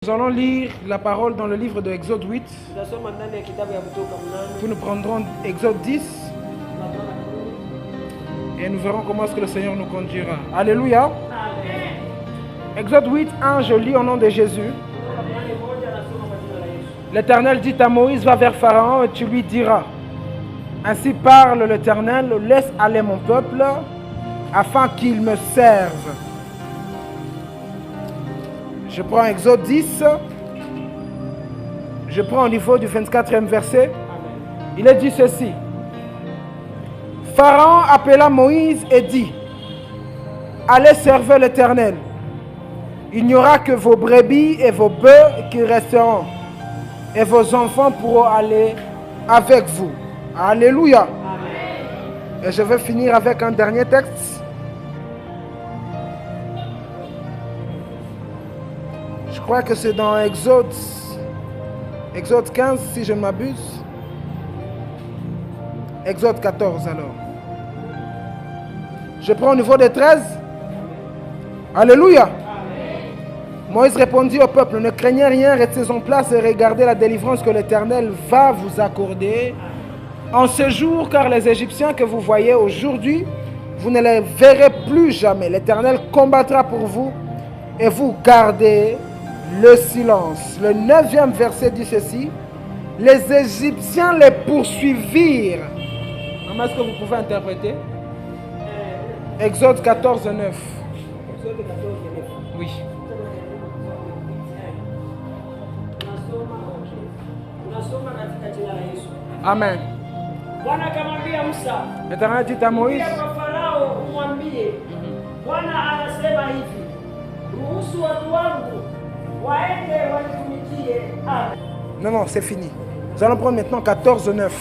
Nous allons lire la parole dans le livre de Exode 8. Puis nous prendrons Exode 10. Et nous verrons comment est-ce que le Seigneur nous conduira. Alléluia. Amen. Exode 8, 1, je lis au nom de Jésus. L'Éternel dit à Moïse, va vers Pharaon et tu lui diras, ainsi parle l'Éternel, laisse aller mon peuple afin qu'il me serve. Je prends Exode 10. Je prends au niveau du 24e verset. Il est dit ceci. Pharaon appela Moïse et dit, allez servir l'Éternel. Il n'y aura que vos brebis et vos bœufs qui resteront. Et vos enfants pourront aller avec vous. Alléluia. Amen. Et je vais finir avec un dernier texte. Je crois que c'est dans Exode 15, si je ne m'abuse. Exode 14 alors. Je prends au niveau des 13. Alléluia. Amen. Moïse répondit au peuple, ne craignez rien, restez en place et regardez la délivrance que l'Éternel va vous accorder en ce jour, car les Égyptiens que vous voyez aujourd'hui, vous ne les verrez plus jamais. L'Éternel combattra pour vous et vous gardez le silence. Le 9e verset dit ceci. Les Égyptiens les poursuivirent. Comment est-ce que vous pouvez interpréter? Exode 14, 9. Exode 14, 9. Oui. Amen. L'Éternel dit à Moïse. Non, c'est fini. Nous allons prendre maintenant 14, 9.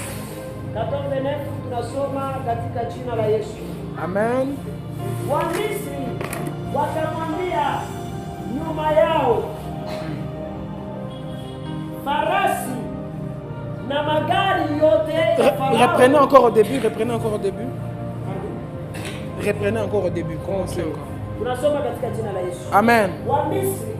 14, 9, tunasoma katika jina la Yesu. Amen. Wamisri wakamwambia nyuma yao, farasi na magari yote ya Farao. Reprenez encore au début. Reprenez encore au début. Commencez encore. Tunasoma katika jina la Yesu. Amen. Wamisri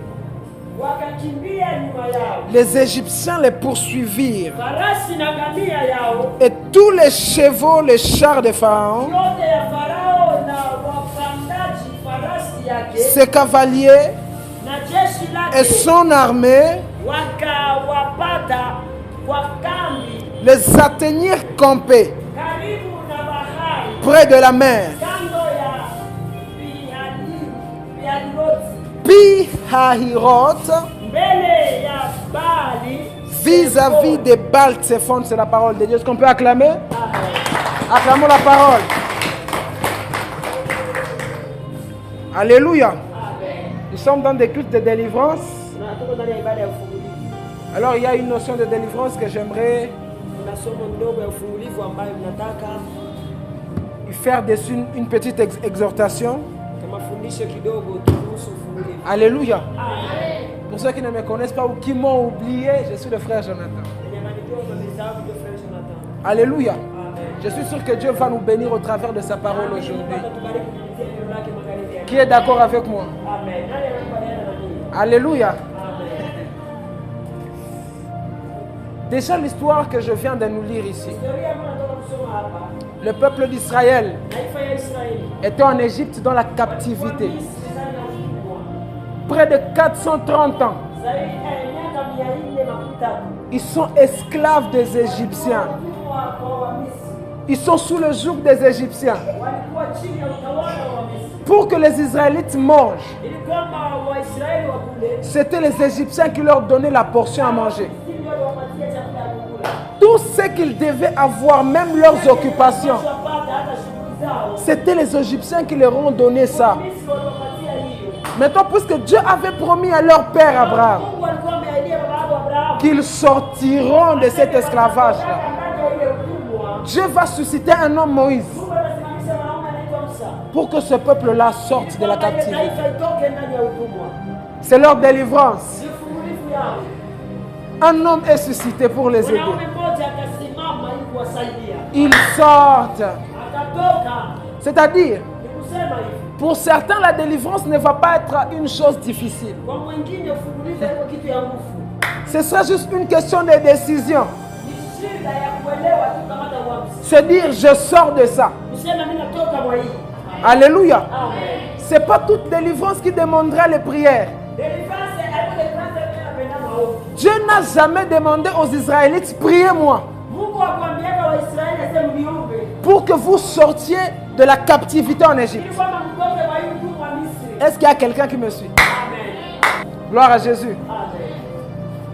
wakakimbia nyuma yao. Les Égyptiens les poursuivirent. Farasi na ngamia yao. Et tous les chevaux, les chars de Pharaon, Yote ya Farao na wapandaji farasi yake. ses cavaliers Na jeshi lake. et son armée Wakawapata kwa kambi. les atteignirent campés Karibu na bahari. près de la mer. Kando ya Pi-Hahiroth. Pi-Hahiroth, Mbele ya Bali. vis-à-vis des Baal-Tsephon, c'est la parole de Dieu. Est-ce qu'on peut acclamer? Amen. Acclamons la parole. Alléluia. Amen. Nous sommes dans des cultes de délivrance. Tunatoka ndani ya ibada ya ufungulivu. Alors il y a une notion de délivrance que j'aimerais Kuna somo ndogo ya ufungulivu ambayo tunataka faire dessus une petite exhortation. kama fundisho kidogo kuhusu ufungulivu. Alléluia. Amen. Pour ceux qui ne me connaissent pas ou qui m'ont oublié, je suis le frère Jonathan. Alléluia. Je suis sûr que Dieu va nous bénir au travers de sa parole aujourd'hui. Qui est d'accord avec moi? Alléluia. Déjà l'histoire que je viens de nous lire ici. Le peuple d'Israël était en Égypte dans la captivité. Près de 430 ans. Ils sont esclaves des Égyptiens. Ils sont sous le joug des Égyptiens. Pour que les Israélites mangent, c'était les Égyptiens qui leur donnaient la portion à manger. Tout ce qu'ils devaient avoir, même leurs occupations, c'était les Égyptiens qui leur ont donné ça. Maintenant, puisque Dieu avait promis à leur père Abraham qu'ils sortiront de cet esclavage-là, Dieu va susciter un homme Moïse pour que ce peuple-là sorte de la captivité. C'est leur délivrance. Un homme est suscité pour les aider. Ils sortent. C'est-à-dire, Pour certains, la délivrance ne va pas être une chose difficile. Kwa mwingine ufungulivu iko kitu ya nguvu. Ce sera juste une question de décision. Ni shida ya kuelewa tu kama uamuzi. Se dire, je sors de ça. Useme mimi natoka mwa hii. Alléluia. Amen. Ce n'est pas toute délivrance qui demandera les prières. Délivrance haiko délivrance tena penda maombi. Dieu n'a jamais demandé aux Israélites, priez-moi, Mungu akwambiaka Waisraeli aseme niombe. pour que vous sortiez de la captivité en Égypte. Ili kwamba mtoke kwa hii utumwa wa Misri. Est-ce qu'il y a quelqu'un qui me suit? Amen. Gloire à Jésus. Amen.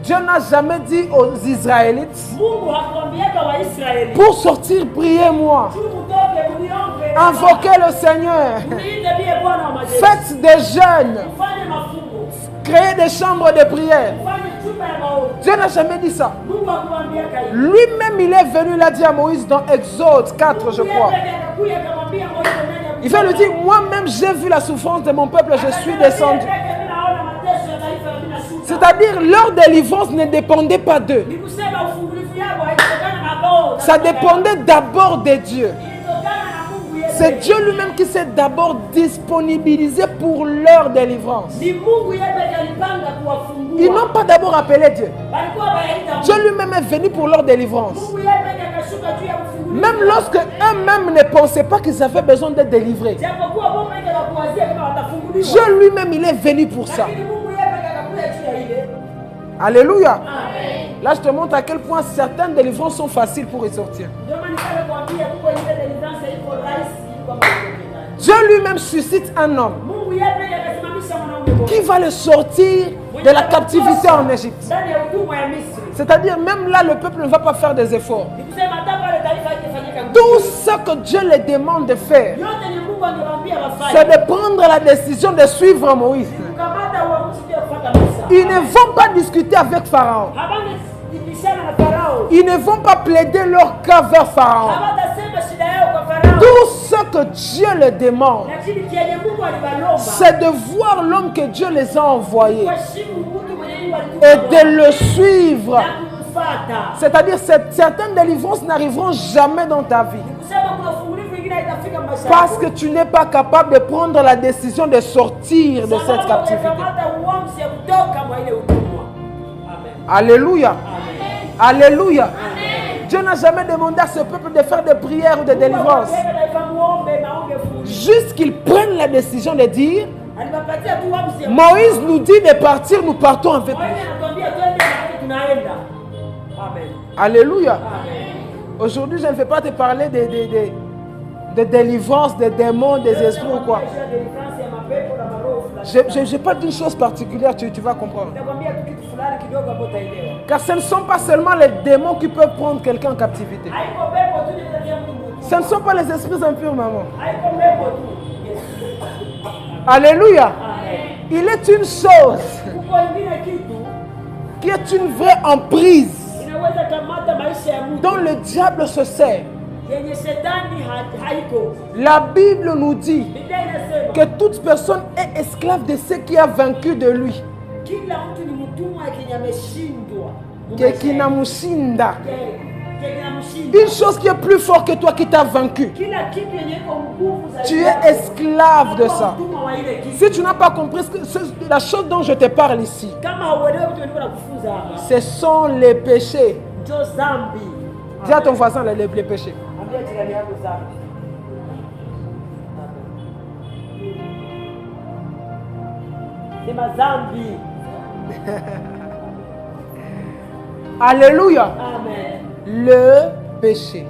Dieu n'a jamais dit aux Israélites, Mungu akwambiaka Waisraeli. pour sortir, priez-moi, Tu mutoke muniombe. invoquez le Seigneur, Niite bie Bwana wa majeshi. faites des jeûnes, Ufanye mafungo. créez des chambres de prière. Ufanye chumba ya maombi. Dieu n'a jamais dit ça. Mungu akwambiaka hivi. Lui-même, il est venu, il a dit à Moïse dans Exode 4, je crois. Il va lui dire, moi-même, j'ai vu la souffrance de mon peuple, je suis descendu. C'est-à-dire, leur délivrance ne dépendait pas d'eux. Ça dépendait d'abord de Dieu. C'est Dieu lui-même qui s'est d'abord disponibilisé pour leur délivrance. Ils n'ont pas d'abord appelé Dieu. Dieu lui-même est venu pour leur délivrance. Même lorsque eux-mêmes ne pensaient pas qu'ils avaient besoin d'être délivrés. Dieu lui-même, il est venu pour ça. Alléluia. Là, je te montre à quel point certaines délivrances sont faciles pour y sortir. Dieu lui-même suscite un homme qui va le sortir de la captivité en Égypte. C'est-à-dire, même là, le peuple ne va pas faire des efforts. Tout ce que Dieu les demande de faire, c'est de prendre la décision de suivre Moïse. Ils ne vont pas discuter avec Pharaon. Ils ne vont pas plaider leur cas vers Pharaon. Tout ce que Dieu leur demande, c'est de voir l'homme que Dieu les a envoyés et de le suivre. C'est-à-dire que certaines délivrances n'arriveront jamais dans ta vie. Parce que tu n'es pas capable de prendre la décision de sortir de cette captivité. Alléluia. Alléluia. Dieu n'a jamais demandé à ce peuple de faire des prières ou des délivrances. Juste qu'ils prennent la décision de dire, Moïse nous dit de partir, nous partons avec lui. Alléluia. Aujourd'hui, je ne vais pas te parler de délivrance, des démons, des esprits ou quoi. Je n'ai pas d'une chose particulière, tu vas comprendre. Car ce ne sont pas seulement les démons qui peuvent prendre quelqu'un en captivité. Ce ne sont pas les esprits impurs, maman. Alléluia. Il est une chose qui est une vraie emprise dont le diable se sert. La Bible nous dit que toute personne est esclave de ce qui a vaincu de lui. Une chose qui est plus forte que toi qui t'a vaincu. Tu es esclave de ça. Si tu n'as pas compris la chose dont je te parle ici, ce sont les péchés. Dis à ton voisin les péchés. Alléluia. Amen. Le péché.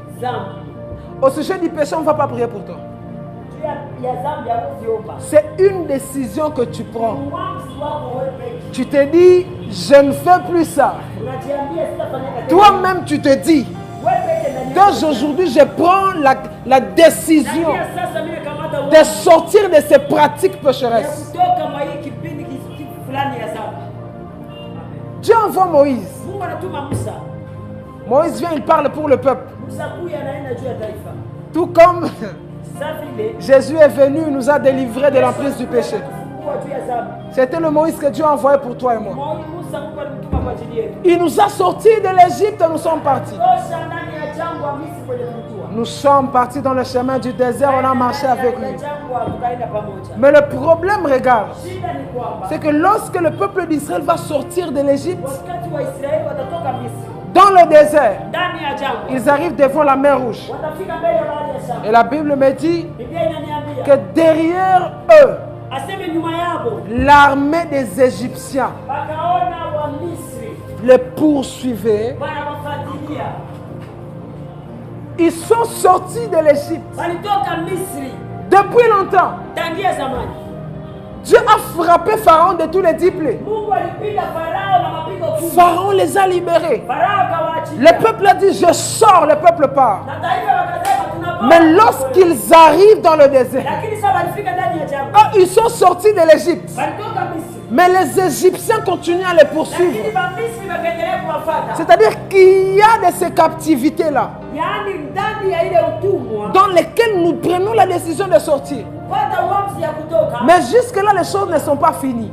Au sujet du péché, on ne va pas prier pour toi. C'est une décision que tu prends. Tu te dis, je ne fais plus ça. Toi-même, tu te dis, d'aujourd'hui, je prends la décision de sortir de ces pratiques pécheresses. Dieu envoie Moïse. Moïse vient, il parle pour le peuple. Tout comme Jésus est venu, il nous a délivrés de l'emprise du péché. C'était le Moïse que Dieu a envoyé pour toi et moi. Il nous a sortis de l'Égypte et nous sommes partis. Nous sommes partis dans le chemin du désert, on a marché avec lui. Mais le problème, regarde, c'est que lorsque le peuple d'Israël va sortir de l'Égypte, dans le désert, ils arrivent devant la mer Rouge. Et la Bible me dit que derrière eux, l'armée des Égyptiens les poursuivait. Ils sont sortis de l'Égypte depuis longtemps. Dieu a frappé Pharaon de tous les 10 plaies. Pharaon les a libérés. Le peuple a dit, je sors, le peuple part. Mais lorsqu'ils arrivent dans le désert, ils sont sortis de l'Égypte. Mais les Égyptiens continuent à les poursuivre. C'est-à-dire qu'il y a de ces captivités-là dans lesquelles nous prenons la décision de sortir. Mais jusque-là, les choses ne sont pas finies.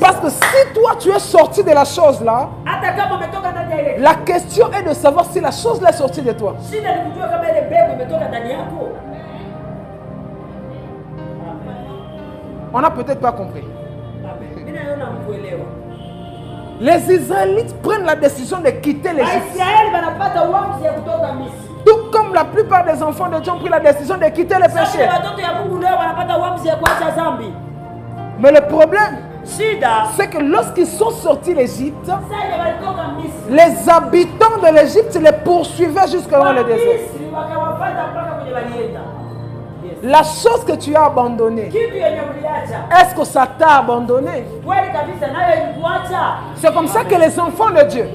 Parce que si toi, tu es sorti de la chose-là, la question est de savoir si la chose-là est sortie de toi. On n'a peut-être pas compris. Les Israélites prennent la décision de quitter l'Égypte. Tout comme la plupart des enfants de Dieu ont pris la décision de quitter le péché. Mais le problème, c'est que lorsqu'ils sont sortis de l'Égypte, les habitants de l'Égypte les poursuivaient jusqu'à dans le désert. La chose que tu as abandonnée, est-ce que ça t'a abandonné? C'est comme ça que les enfants de Dieu,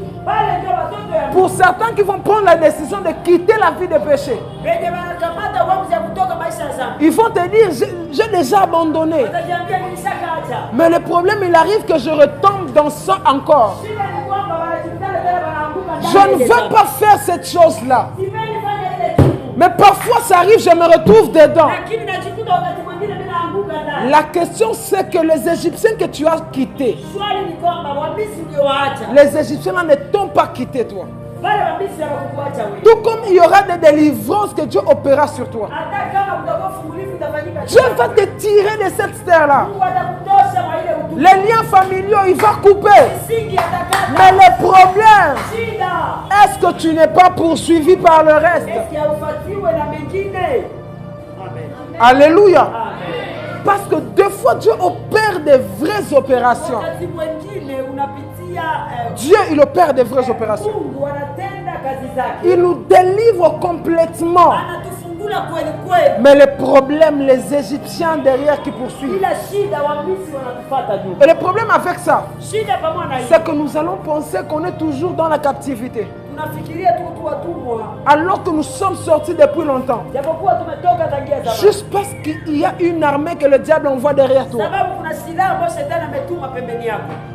pour certains qui vont prendre la décision de quitter la vie de péché, ils vont te dire, j'ai déjà abandonné. Mais le problème, il arrive que je retombe dans ça encore. Je ne veux pas faire cette chose-là. Mais parfois ça arrive, je me retrouve dedans. La question c'est que les Égyptiens que tu as quittés, les Égyptiens ne t'ont pas quitté toi. Tout comme il y aura des délivrances que Dieu opérera sur toi. Dieu va te tirer de cette terre-là. Les liens familiaux, il va couper. Mais le problème, est-ce que tu n'es pas poursuivi par le reste? Alléluia. Parce que des fois, Dieu opère des vraies opérations. Dieu, il opère des vraies opérations. Il nous délivre complètement. Mais le problème, les Égyptiens derrière qui poursuivent. Et le problème avec ça, c'est que nous allons penser qu'on est toujours dans la captivité. Alors que nous sommes sortis depuis longtemps. Juste parce qu'il y a une armée que le diable envoie derrière toi.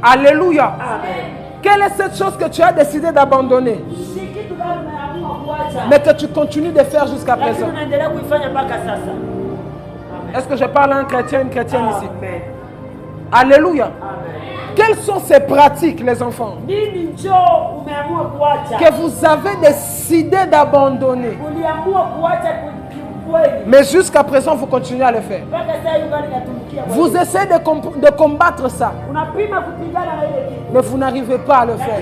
Alléluia. Quelle est cette chose que tu as décidé d'abandonner, mais que tu continues de faire jusqu'à présent? Est-ce que je parle à un chrétien, une chrétienne ici? Alléluia. Quelles sont ces pratiques, les enfants, que vous avez décidé d'abandonner, mais jusqu'à présent vous continuez à le faire? Vous essayez de combattre ça, mais vous n'arrivez pas à le faire.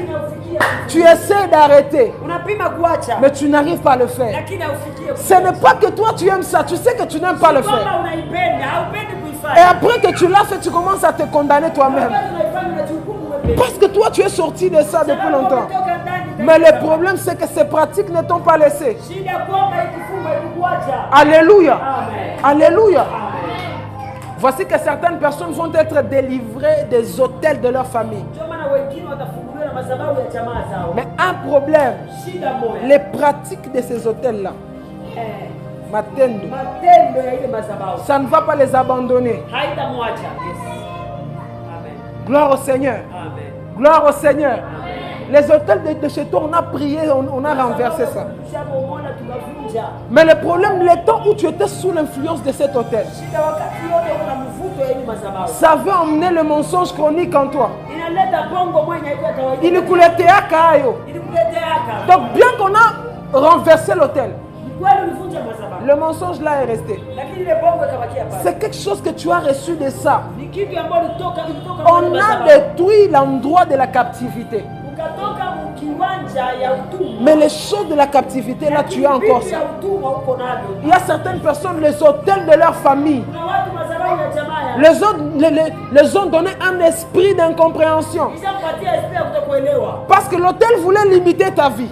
Tu essaies d'arrêter, mais tu n'arrives pas à le faire. Ce n'est pas que toi tu aimes ça, tu sais que tu n'aimes pas le faire. Et après que tu l'as fait, tu commences à te condamner toi-même. Parce que toi tu es sorti de ça depuis longtemps. Mais le problème c'est que ces pratiques ne t'ont pas laissé. Alléluia. Alléluia. Voici que certaines personnes vont être délivrées des hôtels de leur famille. Mais un problème, les pratiques de ces hôtels-là, ça ne va pas les abandonner. Gloire au Seigneur. Gloire au Seigneur. Les hôtels de chez toi, on a prié, on a renversé ça. Mais le problème, le temps où tu étais sous l'influence de cet hôtel, ça veut emmener le mensonge chronique en toi. Il coulait. Donc bien qu'on a renversé l'hôtel, Le mensonge là est resté. C'est quelque chose que tu as reçu de ça. On a détruit l'endroit de la captivité. Mais les choses de la captivité, là, tu as encore ça. Il y a certaines personnes, les hôtels de leur famille, les ont donné un esprit d'incompréhension. Parce que l'hôtel voulait limiter ta vie.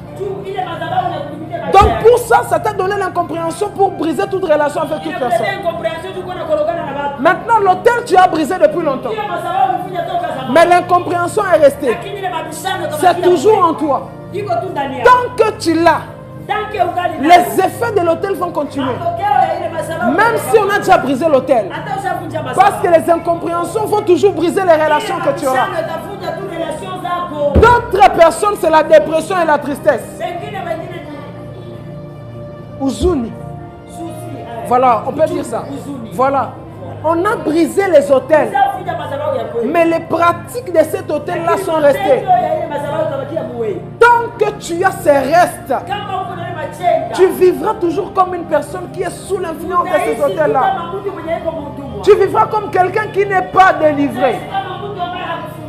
Donc pour ça, ça t'a donné l'incompréhension pour briser toute relation avec toute personne. Maintenant, l'hôtel, tu as brisé depuis longtemps. Mais l'incompréhension est restée. C'est toujours en toi. Tant que tu l'as, les effets de l'hôtel vont continuer. Même si on a déjà brisé l'hôtel. Parce que les incompréhensions vont toujours briser les relations que tu auras. D'autres personnes, c'est la dépression et la tristesse. Uzuni. Voilà, on peut dire ça. Voilà. On a brisé les hôtels. Mais les pratiques de cet hôtel-là sont restées. Tant que tu as ces restes, tu vivras toujours comme une personne qui est sous l'influence de ces hôtels-là. Tu vivras comme quelqu'un qui n'est pas délivré.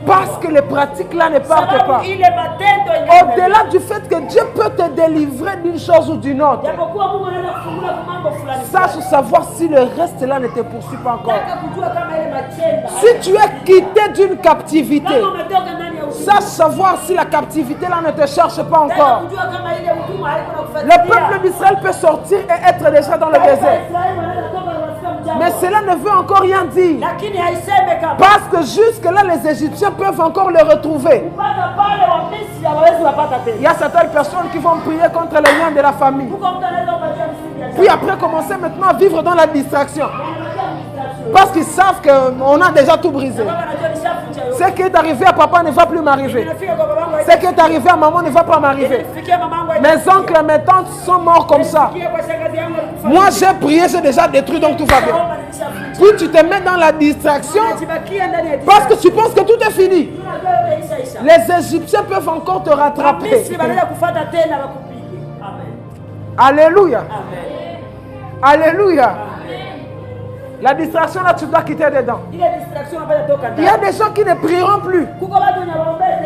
Parce que les pratiques-là ne partent pas. Au-delà du fait que Dieu peut te délivrer d'une chose ou d'une autre, sache savoir si le reste-là ne te poursuit pas encore. Si tu es quitté d'une captivité, sache savoir si la captivité-là ne te cherche pas encore. Le peuple d'Israël peut sortir et être déjà dans le désert. Mais cela ne veut encore rien dire. Parce que jusque-là, les Égyptiens peuvent encore le retrouver. Il y a certaines personnes qui vont prier contre les liens de la famille. Puis après, commencer maintenant à vivre dans la distraction. Parce qu'ils savent qu'on a déjà tout brisé. Ce qui est arrivé à papa ne va plus m'arriver. Ce qui est arrivé à maman ne va pas m'arriver. Mes oncles et mes tantes sont morts comme ça. Moi j'ai prié, j'ai déjà détruit, donc tout va bien. Puis tu te mets dans la distraction parce que tu penses que tout est fini. Les Égyptiens peuvent encore te rattraper. Alléluia. Alléluia. La distraction là, tu dois quitter dedans. Il y a des gens qui ne prieront plus.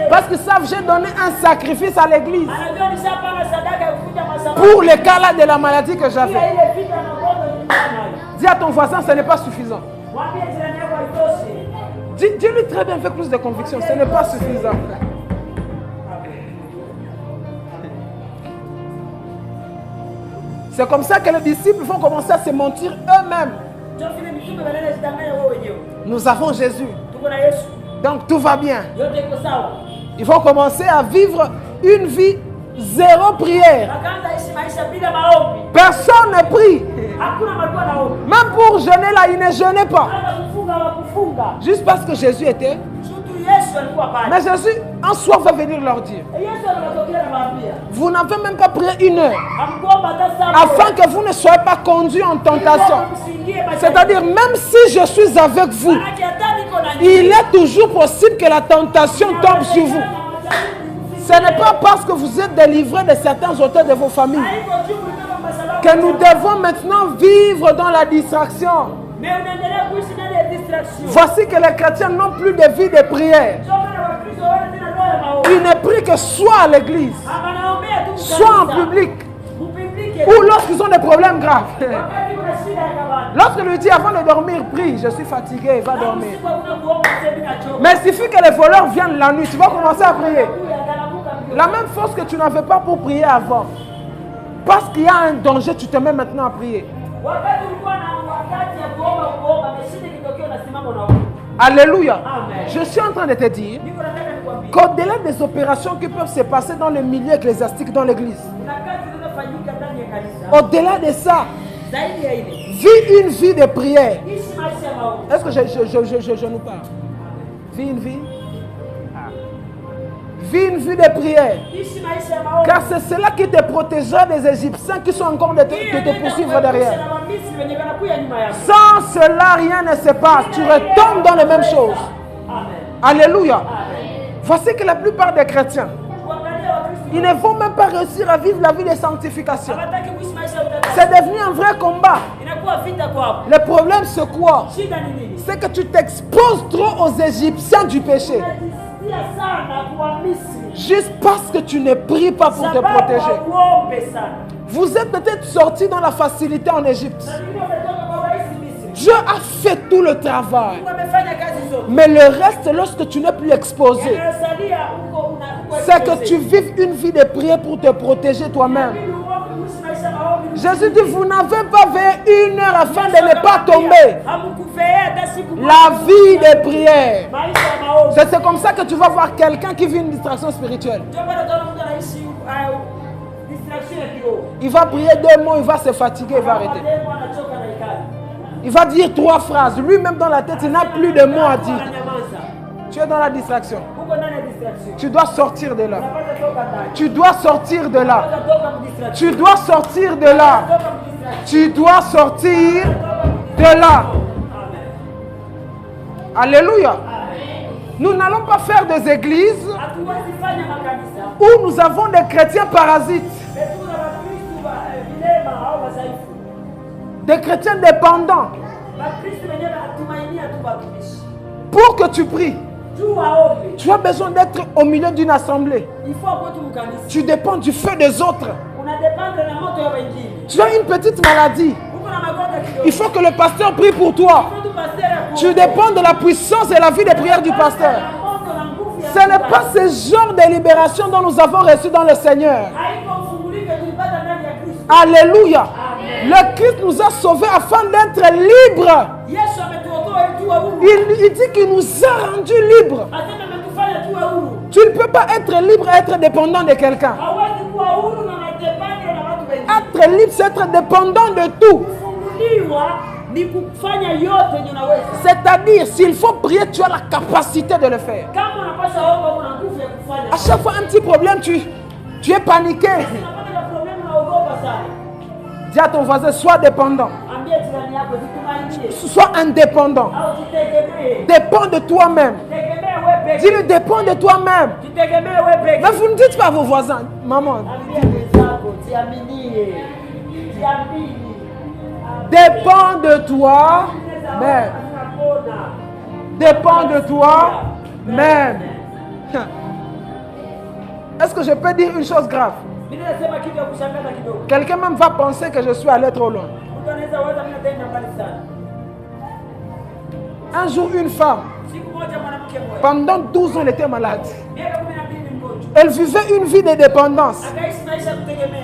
Parce qu'ils savent, j'ai donné un sacrifice à l'église. Pour le cas là de la maladie que j'avais. Dis à ton voisin, ce n'est pas suffisant. Dis-lui très bien, fais plus de conviction. Ce n'est pas suffisant. C'est comme ça que les disciples vont commencer à se mentir eux-mêmes. Nous avons Jésus. Donc tout va bien. Il faut commencer à vivre une vie zéro prière. Personne ne prie. Même pour jeûner là, il ne jeûnait pas. Juste parce que Jésus était. Mais Jésus en soi va venir leur dire: vous n'avez même pas prié une heure afin que vous ne soyez pas conduits en tentation. C'est-à-dire, même si je suis avec vous, il est toujours possible que la tentation tombe sur vous. Ce n'est pas parce que vous êtes délivrés de certains auteurs de vos familles que nous devons maintenant vivre dans la distraction. Voici que les chrétiens n'ont plus de vie de prière. Ils ne prient que soit à l'église, soit en public, ou lorsqu'ils ont des problèmes graves. Lorsque lui dit avant de dormir, prie, je suis fatigué, va dormir. Mais il suffit que les voleurs viennent la nuit, tu vas commencer à prier. La même force que tu n'avais pas pour prier avant. Parce qu'il y a un danger, tu te mets maintenant à prier. Alléluia. Je suis en train de te dire qu'au-delà des opérations qui peuvent se passer dans le milieu ecclésiastique dans l'église, au-delà de ça, vis une vie de prière. Est-ce que je nous parle? Vis une vie. Vis une vie de prière. Car c'est cela qui te protégera des Égyptiens qui sont encore de te poursuivre derrière. Sans cela, rien ne se passe. Tu retombes dans les mêmes choses. Alléluia. Voici que la plupart des chrétiens, ils ne vont même pas réussir à vivre la vie de sanctification. C'est devenu un vrai combat. Inakuwa vita kwao. Le problème c'est quoi? Shida ni nini? C'est que tu t'exposes trop aux Égyptiens du péché. Unajisikia sana kwa Misri. Juste parce que tu ne pries pas pour te Sababu protéger. hauombe sana. Vous êtes peut-être sortis dans la facilité en Égypte. Na wengine wametoka kwa urahisi Misri. Dieu a fait tout le travail. Mungu amefanya kazi zote. Mais le reste, lorsque tu n'es plus exposé, Yanayosalia uko unakuwa c'est que tu vives une vie de prière pour te protéger toi-même. Jésus dit, vous n'avez pas veillé 1 heure afin de ne pas tomber. La vie de prière. C'est comme ça que tu vas voir quelqu'un qui vit une distraction spirituelle. Il va prier 2 mots, il va se fatiguer, il va arrêter. Il va dire 3 phrases. Lui-même dans la tête, il n'a plus de mots à dire. Tu es dans la distraction. Tu dois sortir de là. Tu dois sortir de là. Tu dois sortir de là. Tu dois sortir de là. Alléluia. Nous n'allons pas faire des églises où nous avons des chrétiens parasites. Des chrétiens dépendants. Pour que tu pries, tu as besoin d'être au milieu d'une assemblée. Tu dépends du feu des autres. Tu as une petite maladie. Il faut que le pasteur prie pour toi. Tu dépends de la puissance et la vie de prière du pasteur. Ce n'est pas ce genre de libération dont nous avons reçu dans le Seigneur. Alléluia. Le Christ nous a sauvés afin d'être libres. Il dit qu'il nous a rendus libres. Tu ne peux pas être libre et être dépendant de quelqu'un. Être libre, c'est être dépendant de tout. C'est-à-dire, s'il faut prier, tu as la capacité de le faire. À chaque fois, un petit problème, tu es paniqué. Dis à ton voisin, sois dépendant. Sois indépendant. Dépends de toi-même. Dis-le, dépends de toi-même. Mais vous ne dites pas à vos voisins, maman. Dépends de toi-même. Dépends de toi-même. Est-ce que je peux dire une chose grave? Quelqu'un même va penser que je suis allé trop loin. Un jour, une femme, pendant 12 ans, elle était malade. Elle vivait une vie de dépendance.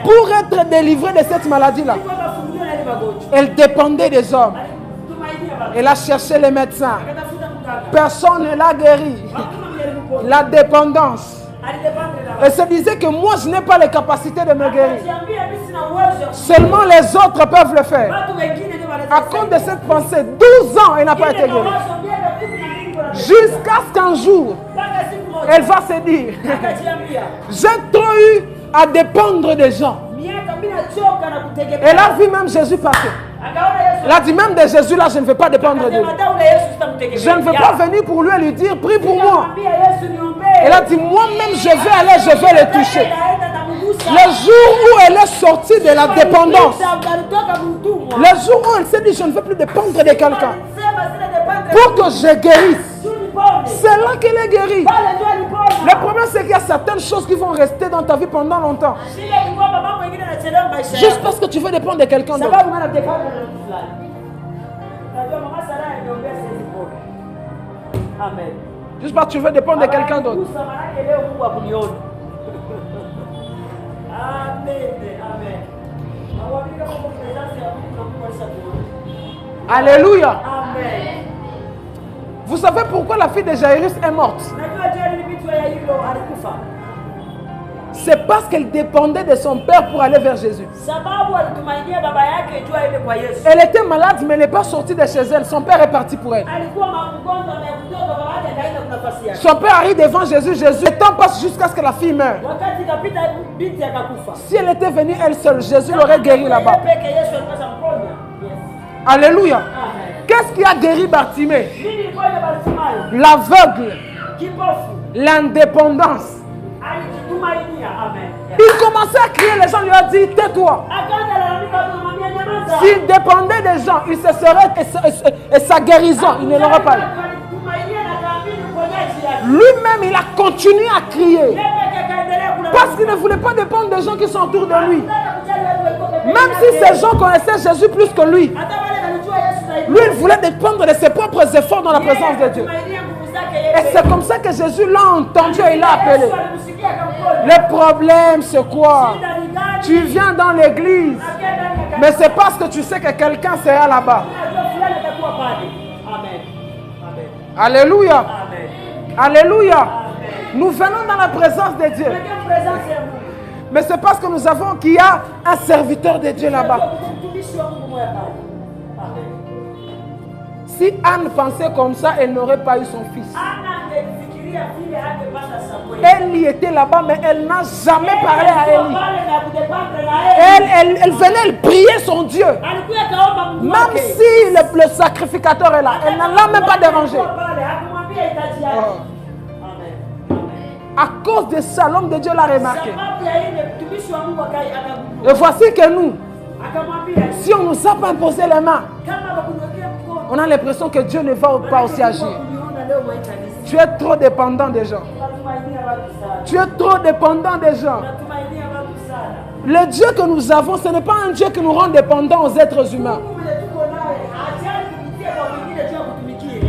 Pour être délivrée de cette maladie-là, elle dépendait des hommes. Elle a cherché les médecins. Personne ne l'a guérie. La dépendance. Elle se disait que moi, je n'ai pas les capacités de me guérir. Seulement les autres peuvent le faire. À cause de cette pensée, 12 ans, elle n'a pas été guérie. Jusqu'à ce qu'un jour, elle va se dire, j'ai trop eu à dépendre des gens. Elle a vu même Jésus passer. Elle a dit, même de Jésus là, je ne veux pas dépendre de lui. Je ne veux pas venir pour lui et lui dire, prie pour moi. Elle a dit, moi-même je vais aller, je vais le toucher. Le jour où elle est sortie de la dépendance, le jour où elle s'est dit, je ne veux plus dépendre de quelqu'un, pour que je guérisse, c'est là qu'elle est guérie. Le problème, c'est qu'il y a certaines choses qui vont rester dans ta vie pendant longtemps. Juste parce que tu veux dépendre de quelqu'un d'autre. Juste parce que tu veux dépendre de quelqu'un d'autre. Alléluia. Vous savez pourquoi la fille de Jairus est morte? C'est parce qu'elle dépendait de son père pour aller vers Jésus. Elle était malade, mais elle n'est pas sortie de chez elle. Son père est parti pour elle. Son père arrive devant Jésus. Jésus, le temps passe jusqu'à ce que la fille meure. Si elle était venue elle seule, Jésus l'aurait guérie là-bas. Alléluia. Qu'est-ce qui a guéri Bartimée? L'aveugle. L'indépendance. Il commençait à crier, les gens lui ont dit, tais-toi. S'il dépendait des gens, il se serait et sa guérison, il ne l'aurait pas eu. Lui-même, il a continué à crier. Parce qu'il ne voulait pas dépendre des gens qui sont autour de lui. Même si ces gens connaissaient Jésus plus que lui. Lui, il voulait dépendre de ses propres efforts dans la présence de Dieu. Et c'est comme ça que Jésus l'a entendu et il l'a appelé. Le problème, c'est quoi? Tu viens dans l'église, mais c'est parce que tu sais que quelqu'un sera là-bas. Alléluia. Alléluia. Nous venons dans la présence de Dieu. Mais c'est parce que nous savons qu'il y a un serviteur de Dieu là-bas. Si Anne pensait comme ça, elle n'aurait pas eu son fils. Elle y était là-bas, mais elle n'a jamais parlé à Élie. Elle venait, elle priait son Dieu. Même si le sacrificateur est là, elle ne l'a même pas dérangé. Oh. À cause de ça, l'homme de Dieu l'a remarqué. Et voici que nous, si on ne nous a pas imposé les mains, on a l'impression que Dieu ne va pas aussi agir. Tu es trop dépendant des gens. Tu es trop dépendant des gens. Le Dieu que nous avons, ce n'est pas un Dieu qui nous rend dépendants aux êtres humains.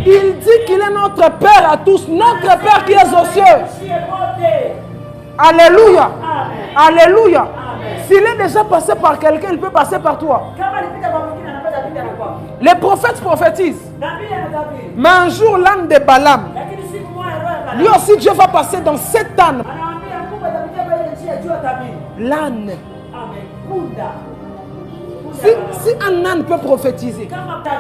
Il dit qu'il est notre Père à tous, notre Père qui est aux cieux. Alléluia. Alléluia. S'il est déjà passé par quelqu'un, il peut passer par toi. Les prophètes prophétisent. Mais un jour, l'âne de Balaam, lui aussi Dieu va passer dans cet âne. L'âne. Si un âne peut prophétiser,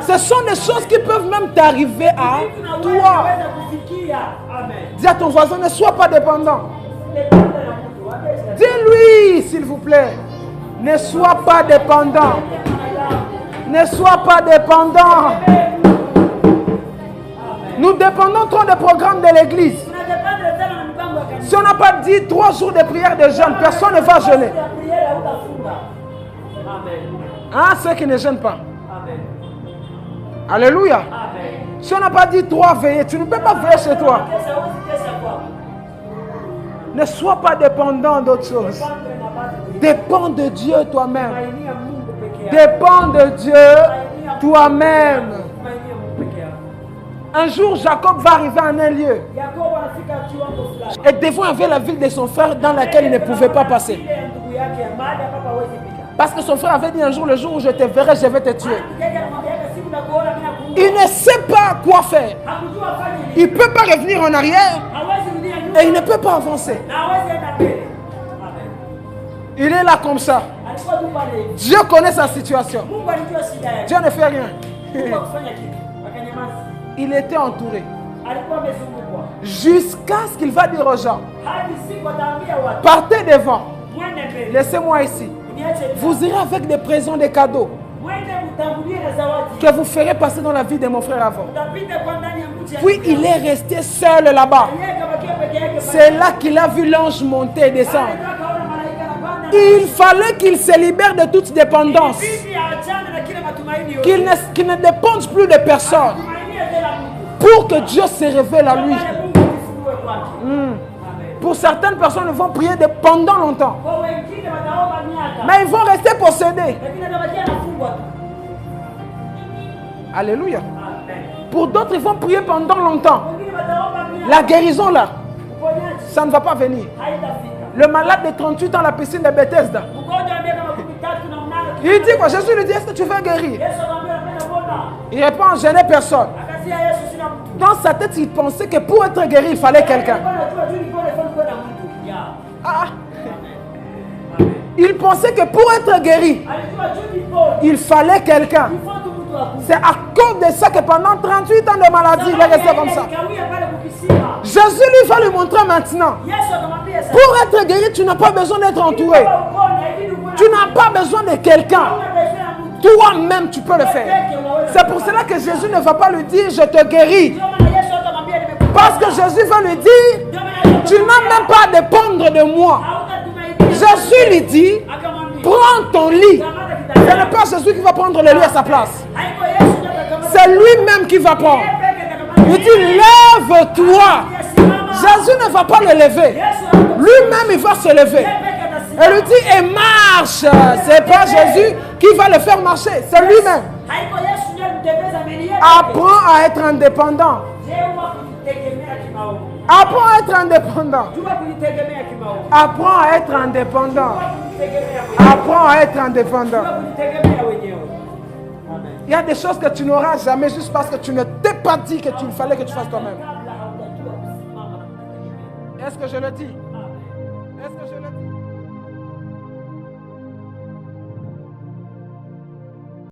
ce sont des choses qui peuvent même t'arriver à toi. Dis à ton voisin, ne sois pas dépendant. Dis-lui, s'il vous plaît, ne sois pas dépendant. Ne sois pas dépendant. Nous dépendons trop des programmes de l'église. Si on n'a pas dit 3 jours de prière de jeûne, personne ne va jeûner. Hein, ceux qui ne jeûnent pas. Alléluia. Si on n'a pas dit 3 veillées, tu ne peux pas veiller chez toi. Ne sois pas dépendant d'autre chose. Dépends de Dieu toi-même. Dépends de Dieu toi-même. Un jour, Jacob va arriver en un lieu. Et devant avait la ville de son frère dans laquelle il ne pouvait pas passer. Parce que son frère avait dit un jour, le jour où je te verrai, je vais te tuer. Il ne sait pas quoi faire. Il ne peut pas revenir en arrière. Et il ne peut pas avancer. Il est là comme ça. Dieu connaît sa situation. Dieu ne fait rien. Il était entouré. Jusqu'à ce qu'il va dire aux gens, partez devant. Laissez-moi ici. Vous irez avec des présents, des cadeaux que vous ferez passer dans la vie de mon frère avant. Puis il est resté seul là-bas. C'est là qu'il a vu l'ange monter et descendre. Il fallait qu'il se libère de toute dépendance. Qu'il ne dépende plus de personne. Pour que Dieu se révèle à lui. Pour certaines personnes, ils vont prier pendant longtemps. Mais ils vont rester possédés. Alléluia. Pour d'autres, ils vont prier pendant longtemps. La guérison là, ça ne va pas venir. Le malade de 38 ans à la piscine de Bethesda. Il dit quoi? Jésus lui dit, est-ce que tu veux guérir? Il répond, je n'ai personne. Dans sa tête, il pensait que pour être guéri, il fallait quelqu'un. Il pensait que pour être guéri, il fallait quelqu'un. C'est à cause de ça que pendant 38 ans de maladie, il est resté comme ça. Jésus lui va lui montrer maintenant. Pour être guéri, tu n'as pas besoin d'être entouré. Tu n'as pas besoin de quelqu'un. Toi-même, tu peux le faire. C'est pour cela que Jésus ne va pas lui dire, je te guéris. Parce que Jésus va lui dire, tu n'as même pas à dépendre de moi. Jésus lui dit, prends ton lit. Ce n'est pas Jésus qui va prendre le lit à sa place. C'est lui-même qui va prendre. Il dit, lève-toi. Jésus ne va pas le lever. Lui-même, il va se lever. Elle lui dit, et marche. Ce n'est pas Jésus qui va le faire marcher. C'est lui-même. Apprends à être indépendant. Apprends à être indépendant. Apprends à être indépendant. Apprends à être indépendant. Il y a des choses que tu n'auras jamais juste parce que tu ne t'es pas dit que tu fallait que tu fasses toi-même. Est-ce que je le dis? Est-ce que je le dis?